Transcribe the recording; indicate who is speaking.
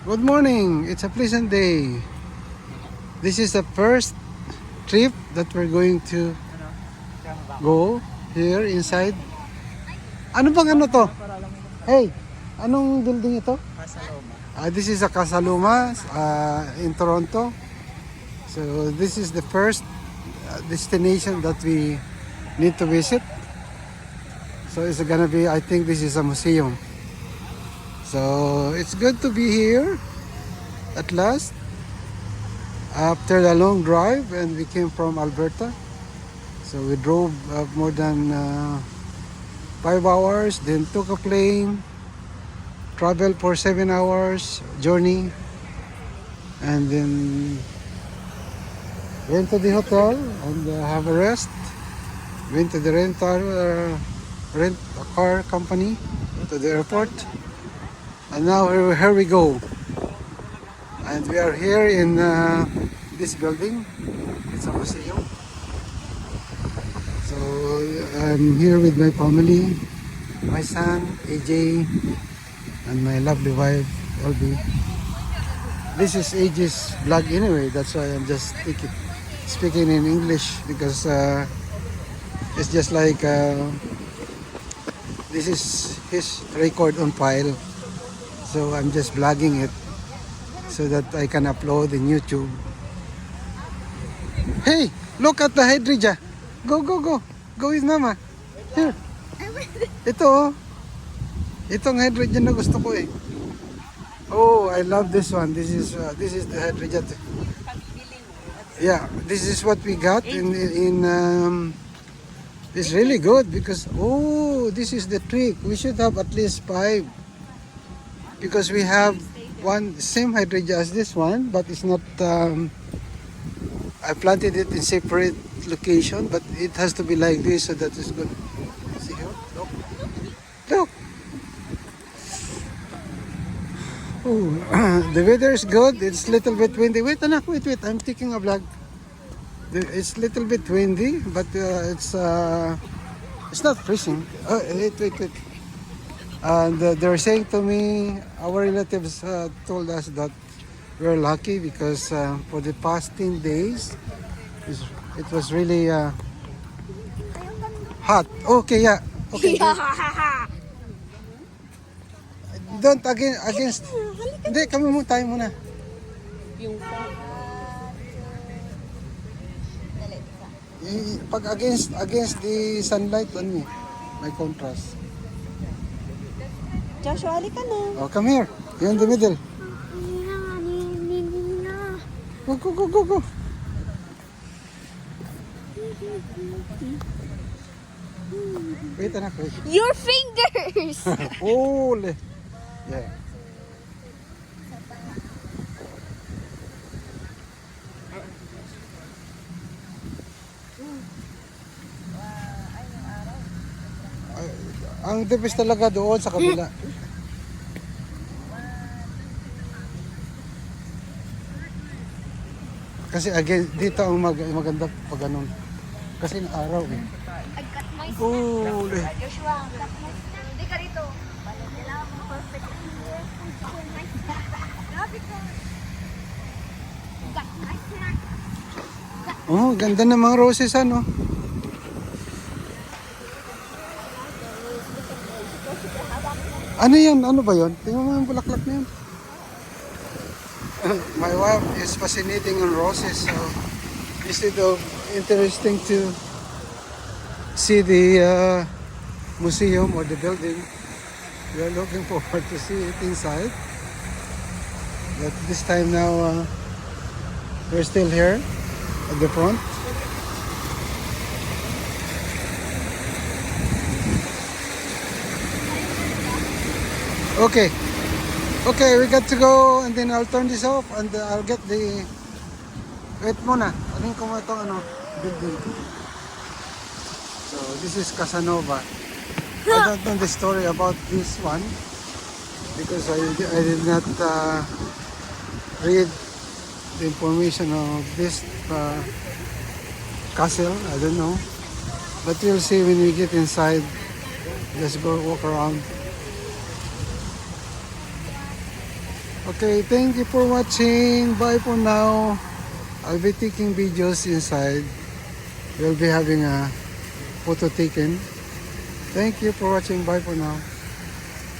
Speaker 1: Good morning. It's a pleasant day. This is the first trip that we're going to go here inside. Ano bang ano to? Hey, anong building ito? This is a Casa Luma in Toronto. So this is the first destination that we need to visit. So it's gonna be, I think this is a museum. So it's good to be here at last after the long drive, and we came from Alberta. So we drove more than 5 hours, then took a plane, traveled for 7 hours journey, and then went to the hotel and have a rest. Went to the rent a car company to the airport. And now here we go, and we are here in this building. It's a museum. So I'm here with my family, my son AJ, and my lovely wife LB. This is AJ's vlog anyway, that's why I'm just speaking in English, because it's just like this is his record on file. So I'm just vlogging it so that I can upload in YouTube. Hey, look at the Hydrija. Go, go, go. Go with Mama. Here. Ito oh. Itong Hydrija na gusto ko eh. Oh, I love this one. This is the Hydrija. Yeah, this is what we got in it's really good because this is the trick. We should have at least 5. Because we have one same hydrija as this one, but it's not I planted it in separate location, but it has to be like this so that it's good. See here? Look. Oh, the weather is good. It's a little bit windy. Wait, anak, wait. I'm taking a vlog. It's a little bit windy, but it's not freezing. Wait. And they're saying to me, our relatives told us that we're lucky because for the past 10 days, it was really hot. Okay, yeah. Okay. Don't against. Hindi, kami muna, tayo muna. Pag against the sunlight on me, my contrast.
Speaker 2: Joshua, halika na.
Speaker 1: Oh, come here. You're in the middle. Go. Wait, anak, wait.
Speaker 2: Your fingers!
Speaker 1: Holy. Yeah. Ang tipis talaga doon sa kabila. Kasi again, dito ang maganda pag ganun. Kasi ng araw eh. Holy.
Speaker 2: Joshua, hindi ka rito. Kailangan mo perfect.
Speaker 1: Oh, ganda ng mga roses ano. Ano yan? Ano ba yun? Tingnan mo yung bulaklak na yun. My wife is fascinating on roses, so instead of interesting to see the museum or the building, we are looking forward to see it inside. But this time now, we're still here at the front. Okay, we got to go, and then I'll turn this off and I'll get the... Wait muna, alin ko mo itong building. So this is Casanova. I don't know the story about this one because I did not read the information of this castle. I don't know, but you'll see when we get inside. Let's go walk around. Okay, thank you for watching. Bye for now. I'll be taking videos inside. We'll be having a photo taken. Thank you for watching. Bye for now.